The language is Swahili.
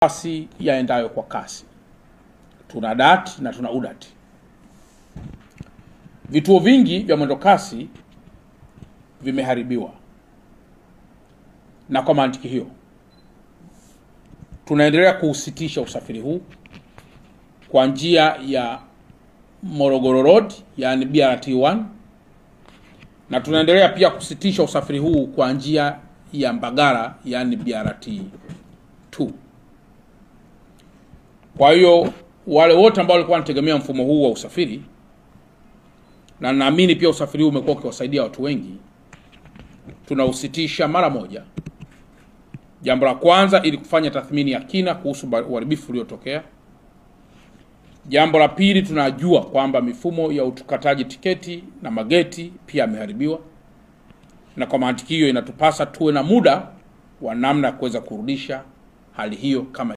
Kasi yaendayo kwa kasi. Tuna DART na tuna UDART. Vituo vingi vya mwendokasi vimeharibiwa, na kwa mantiki hiyo tunaendelea kuusitisha usafiri huu kwa njia ya Morogoro Road, yani BRT1, na tunaendelea pia kusitisha usafiri huu kwa njia ya Mbagala, yani BRT2. Kwa hiyo wale wote ambao walikuwa wanategemea mfumo huu wa usafiri, na naamini pia usafiri huu umekuwa ukiwasaidia watu wengi, tunausitisha mara moja. Jambo la kwanza, ili kufanya tathmini ya kina kuhusu uharibifu uliotokea. Jambo la pili, tunajua kwamba mifumo ya utukataji tiketi na mageti pia yameharibiwa, na kwa mantiki hiyo inatupasa tuwe na muda wa namna ya kuweza kurudisha hali hiyo kama